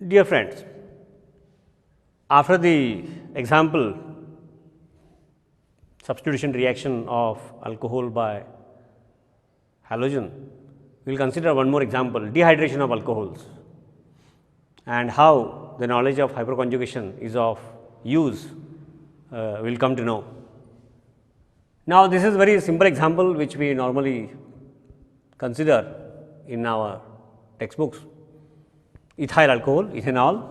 Dear friends, after the example substitution reaction of alcohol by halogen, we will consider one more example, dehydration of alcohols, and how the knowledge of hyperconjugation is of use we will come to know. Now, this is very simple example which we normally consider in our textbooks. Ethyl alcohol, ethanol,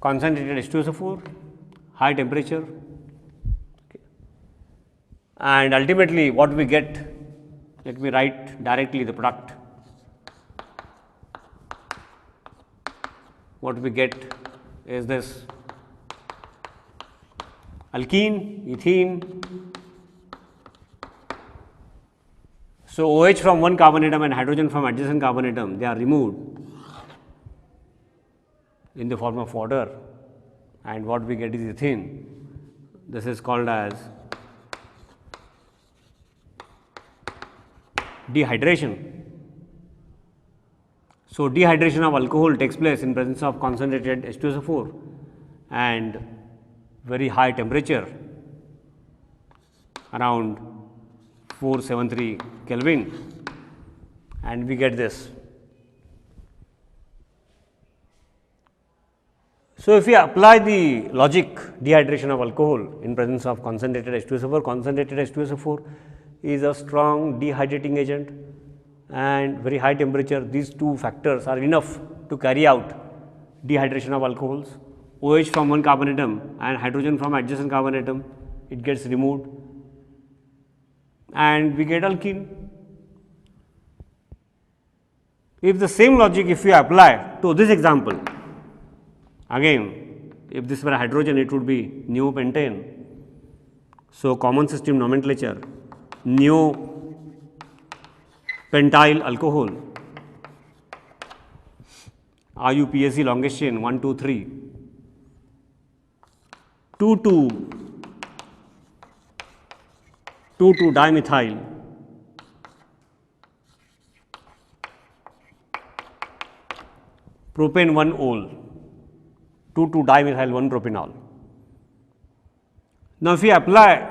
concentrated H2SO4, high temperature, and ultimately what we get, let me write directly the product. What we get is this alkene, ethene. So, OH from one carbon atom and hydrogen from adjacent carbon atom, they are removed in the form of water, and what we get is ethene. This is called as dehydration. So, dehydration of alcohol takes place in presence of concentrated H2SO4 and very high temperature, around 473 Kelvin, and we get this. So, if we apply the logic dehydration of alcohol in presence of concentrated H2SO4, concentrated H2SO4 is a strong dehydrating agent and very high temperature. These two factors are enough to carry out dehydration of alcohols. OH from one carbon atom and hydrogen from adjacent carbon atom, it gets removed and we get alkene. If the same logic if we apply to this example, again if this were hydrogen it would be neopentane. So, common system nomenclature neopentyl alcohol, IUPAC longest chain 1, 2, 3, 2,2-dimethyl, propane 1-ol, 2,2-dimethyl 1-propanol. Now, if we apply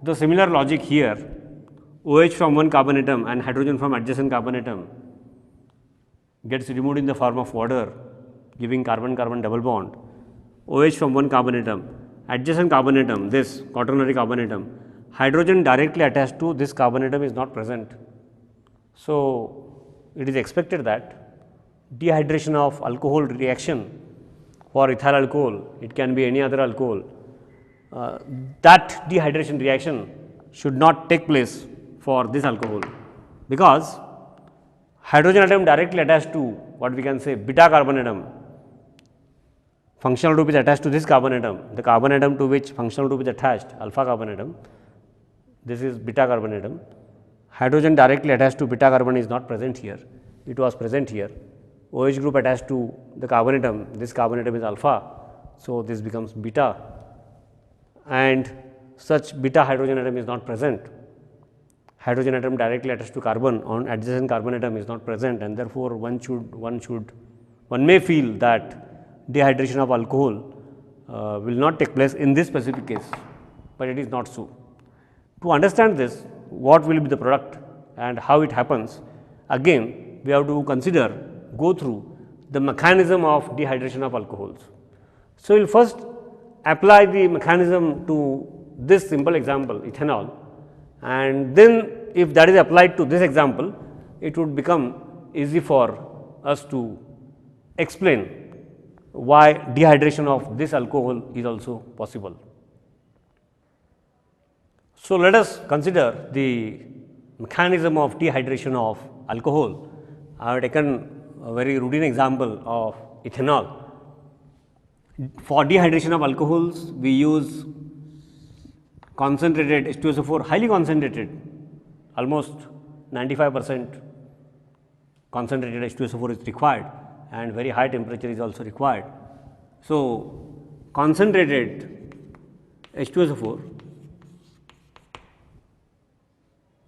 the similar logic here, OH from one carbon atom and hydrogen from adjacent carbon atom gets removed in the form of water, giving carbon-carbon double bond. OH from one carbon atom, adjacent carbon atom, this quaternary carbon atom, hydrogen directly attached to this carbon atom is not present. So, it is expected that dehydration of alcohol reaction for ethyl alcohol, it can be any other alcohol, that dehydration reaction should not take place for this alcohol, because hydrogen atom directly attached to what we can say beta carbon atom, functional group is attached to this carbon atom, the carbon atom to which functional group is attached alpha carbon atom, this is beta carbon atom. Hydrogen directly attached to beta carbon is not present here, it was present here. OH group attached to the carbon atom, this carbon atom is alpha, so this becomes beta, and such beta hydrogen atom is not present. Hydrogen atom directly attached to carbon on adjacent carbon atom is not present, and therefore, one may feel that dehydration of alcohol will not take place in this specific case, but it is not so. To understand this, what will be the product and how it happens, again we have to go through the mechanism of dehydration of alcohols. So, we will first apply the mechanism to this simple example ethanol, and then if that is applied to this example, it would become easy for us to explain why dehydration of this alcohol is also possible. So, let us consider the mechanism of dehydration of alcohol. I have taken a very routine example of ethanol. For dehydration of alcohols, we use concentrated H2SO4, highly concentrated, almost 95% concentrated H2SO4 is required, and very high temperature is also required. So, concentrated H2SO4,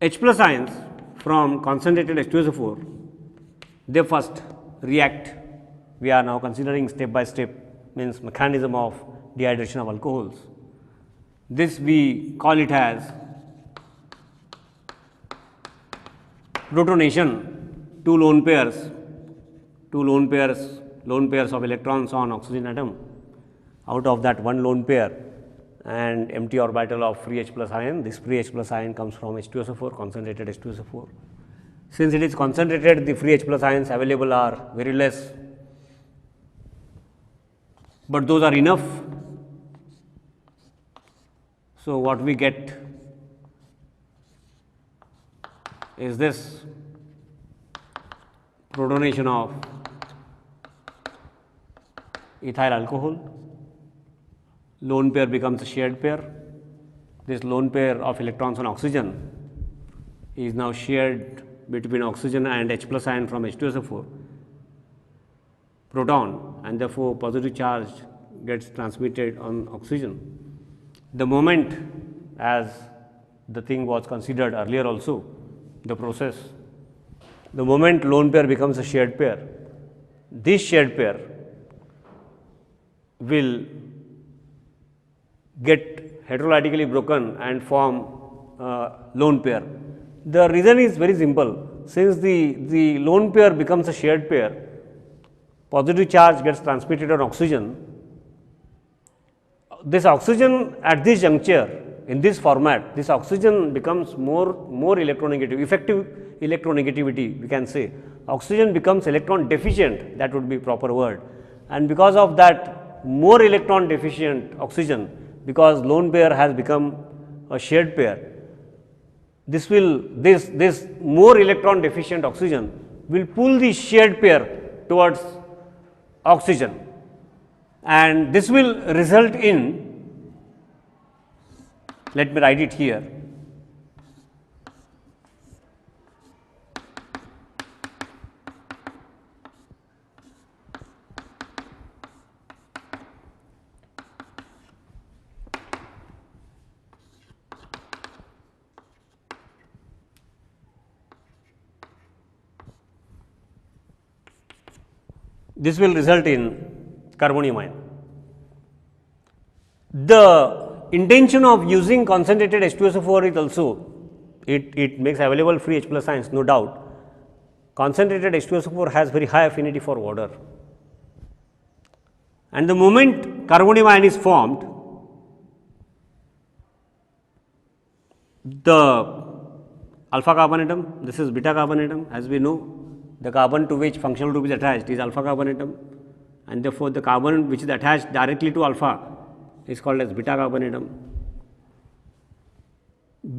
H plus ions from concentrated H2SO4 They first react. We are now considering step by step, means mechanism of dehydration of alcohols. This we call it as protonation, two lone pairs of electrons on oxygen atom. Out of that one lone pair and empty orbital of free H plus ion, this free H plus ion comes from H2SO4, concentrated H2SO4. Since it is concentrated, the free H plus ions available are very less, but those are enough. So, what we get is this protonation of ethyl alcohol. Lone pair becomes a shared pair. This lone pair of electrons on oxygen is now shared between oxygen and H plus ion from H2SO4 proton, and therefore, positive charge gets transmitted on oxygen. The moment, as the thing was considered earlier also, the process, the moment lone pair becomes a shared pair, this shared pair will get heterologically broken and form lone pair. The reason is very simple. Since the lone pair becomes a shared pair, positive charge gets transmitted on oxygen. This oxygen at this juncture, in this format, this oxygen becomes more electronegative, effective electronegativity we can say. Oxygen becomes electron deficient, that would be proper word, and because of that more electron deficient oxygen, because lone pair has become a shared pair, this more electron deficient oxygen will pull the shared pair towards oxygen, and this will result in, let me write it here, this will result in carbonium ion. The intention of using concentrated H2SO4 is also, it makes available free H plus ions, no doubt. Concentrated H2SO4 has very high affinity for water, and the moment carbonium ion is formed, the alpha carbon atom, this is beta carbon atom, as we know, the carbon to which functional group is attached is alpha carbon atom, and therefore, the carbon which is attached directly to alpha is called as beta carbon atom.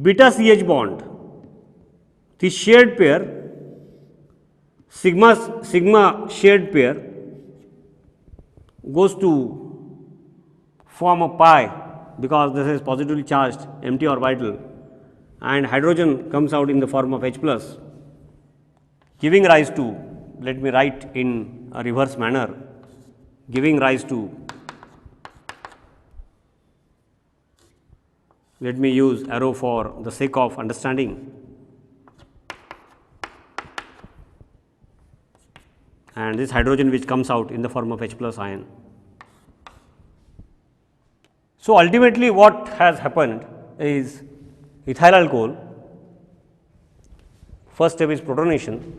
Beta CH bond, this shared pair, sigma shared pair goes to form a pi, because this is positively charged empty orbital, and hydrogen comes out in the form of H plus, giving rise to, let me write in a reverse manner, giving rise to, let me use arrow for the sake of understanding, and this hydrogen which comes out in the form of H plus ion. So, ultimately what has happened is ethyl alcohol, first step is protonation,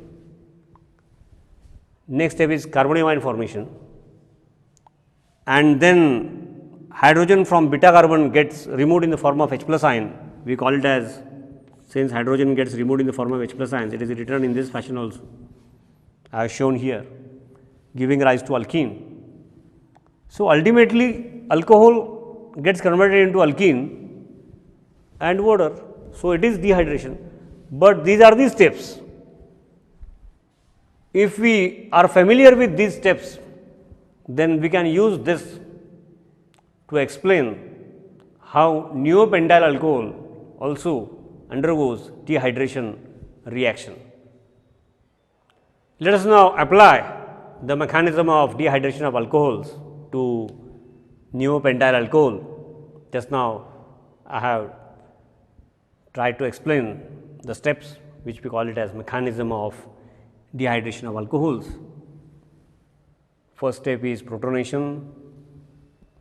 next step is carbonium ion formation, and then hydrogen from beta carbon gets removed in the form of H plus ion. We call it as, since hydrogen gets removed in the form of H plus ions, it is written in this fashion also, as shown here, giving rise to alkene. So, ultimately alcohol gets converted into alkene and water. So, it is dehydration, but these are the steps. If we are familiar with these steps, then we can use this to explain how neopentyl alcohol also undergoes dehydration reaction. Let us now apply the mechanism of dehydration of alcohols to neopentyl alcohol. Just now I have tried to explain the steps which we call it as mechanism of dehydration of alcohols. First step is protonation,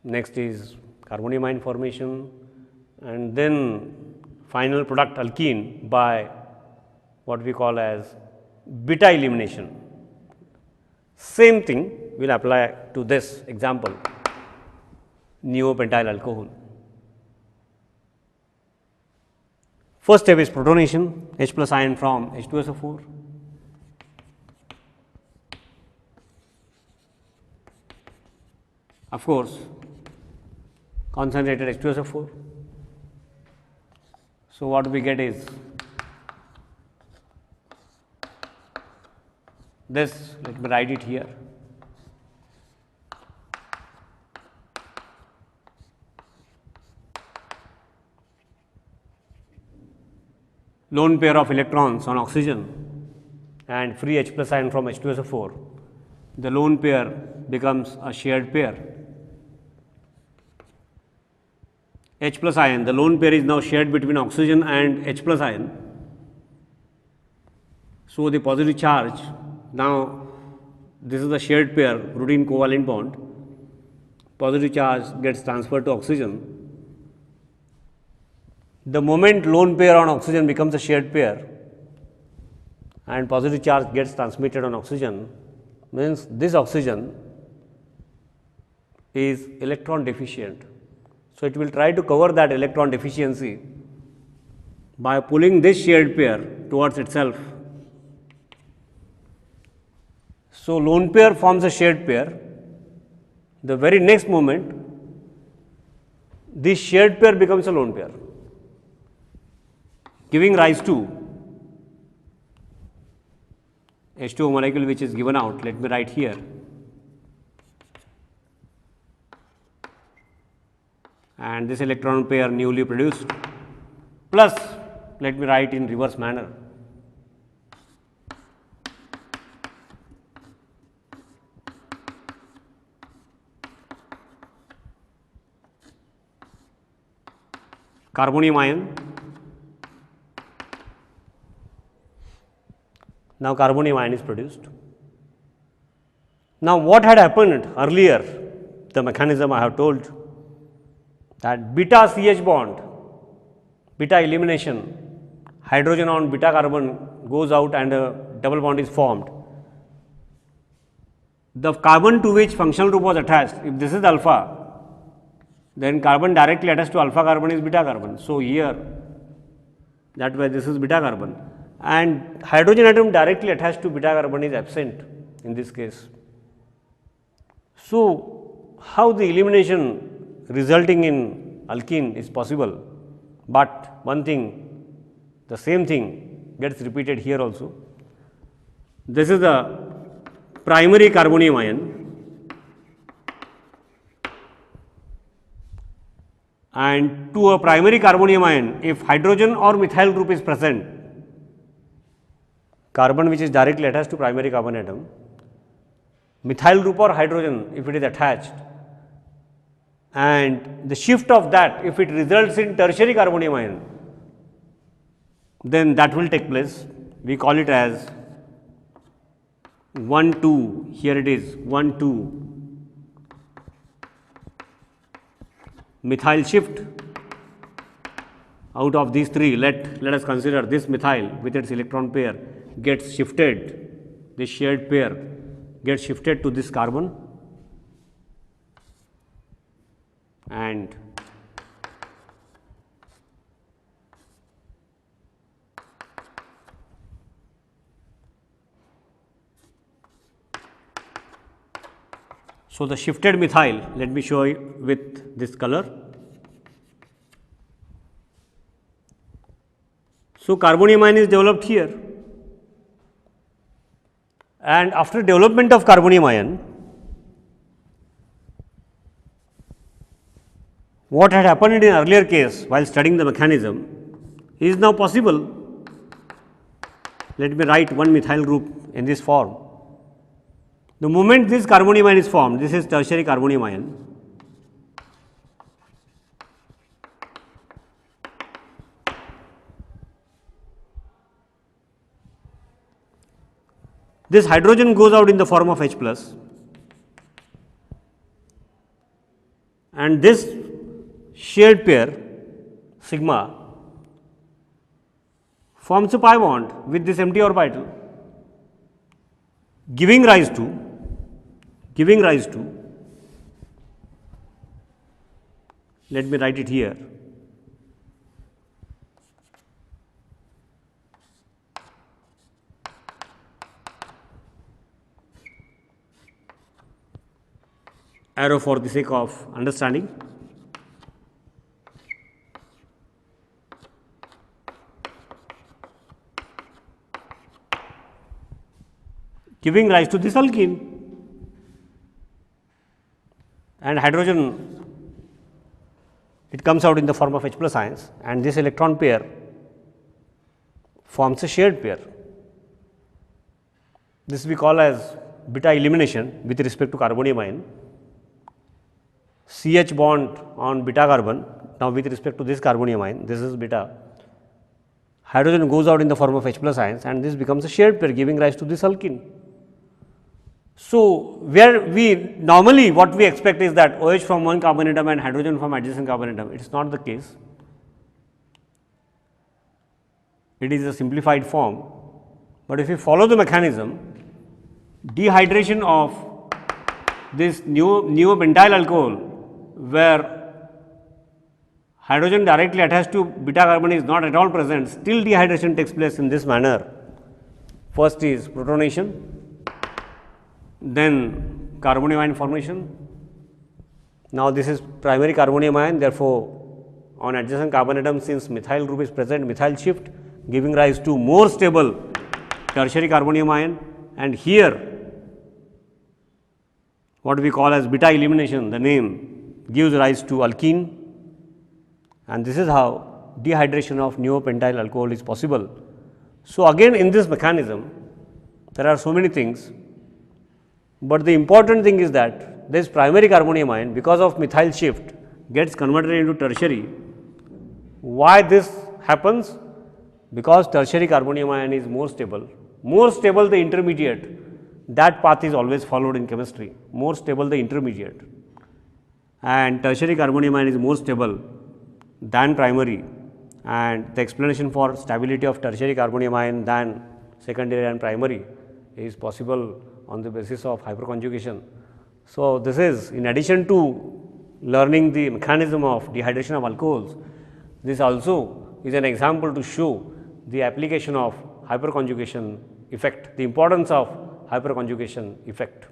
next is carbonamine formation, and then final product alkene by what we call as beta elimination. Same thing will apply to this example, neopentyl alcohol. First step is protonation, H plus ion from H2SO4. Of course, concentrated H2SO4. So, what we get is this, let me write it here. Lone pair of electrons on oxygen and free H plus ion from H2SO4, the lone pair becomes a shared pair. H plus ion, the lone pair is now shared between oxygen and H plus ion. So, the positive charge, now this is the shared pair routine covalent bond, positive charge gets transferred to oxygen. The moment lone pair on oxygen becomes a shared pair and positive charge gets transmitted on oxygen, means this oxygen is electron deficient. So, it will try to cover that electron deficiency by pulling this shared pair towards itself. So, lone pair forms a shared pair. The very next moment, this shared pair becomes a lone pair, giving rise to H2O molecule, which is given out. Let me write here. And this electron pair newly produced, plus let me write in reverse manner. Carbonium ion. Now, carbonium ion is produced. Now, what had happened earlier, the mechanism I have told, that beta CH bond, beta elimination, hydrogen on beta carbon goes out and a double bond is formed. The carbon to which functional group was attached, if this is alpha, then carbon directly attached to alpha carbon is beta carbon. So, here that way this is beta carbon, and hydrogen atom directly attached to beta carbon is absent in this case. So, how the elimination resulting in alkene is possible, but one thing, the same thing gets repeated here also. This is the primary carbonium ion, and to a primary carbonium ion, if hydrogen or methyl group is present, carbon which is directly attached to primary carbon atom, methyl group or hydrogen if it is attached, and the shift of that, if it results in tertiary carbonium ion, then that will take place. We call it as 1,2, here it is 1,2 methyl shift. Out of these three, let us consider this methyl with its electron pair gets shifted, this shared pair gets shifted to this carbon, and so the shifted methyl, let me show you with this color. So, carbonium ion is developed here, and after development of carbonium ion, what had happened in earlier case while studying the mechanism is now possible. Let me write one methyl group in this form. The moment this carbonium ion is formed, this is tertiary carbonium ion. This hydrogen goes out in the form of H plus, and this shared pair sigma forms a pi bond with this empty orbital, giving rise to let me write it here, arrow for the sake of understanding. Giving rise to this alkene, and hydrogen, it comes out in the form of H plus ions, and this electron pair forms a shared pair. This we call as beta elimination with respect to carbonium ion. CH bond on beta carbon, now with respect to this carbonium ion, this is beta. Hydrogen goes out in the form of H plus ions, and this becomes a shared pair giving rise to this alkene. So, where we normally what we expect is that OH from one carbon atom and hydrogen from adjacent carbon atom. It is not the case. It is a simplified form, but if you follow the mechanism, dehydration of this neopentyl alcohol, where hydrogen directly attached to beta carbon is not at all present, still dehydration takes place in this manner. First is protonation, then carbonium ion formation. Now, this is primary carbonium ion, therefore, on adjacent carbon atom, since methyl group is present, methyl shift giving rise to more stable tertiary carbonium ion, and here what we call as beta elimination, the name gives rise to alkene, and this is how dehydration of neopentyl alcohol is possible. So, again in this mechanism there are so many things, but the important thing is that this primary carbonium ion, because of methyl shift, gets converted into tertiary. Why this happens? Because tertiary carbonium ion is more stable the intermediate, that path is always followed in chemistry, more stable the intermediate, and tertiary carbonium ion is more stable than primary, and the explanation for stability of tertiary carbonium ion than secondary and primary is possible on the basis of hyperconjugation. So, this is in addition to learning the mechanism of dehydration of alcohols, this also is an example to show the application of hyperconjugation effect, the importance of hyperconjugation effect.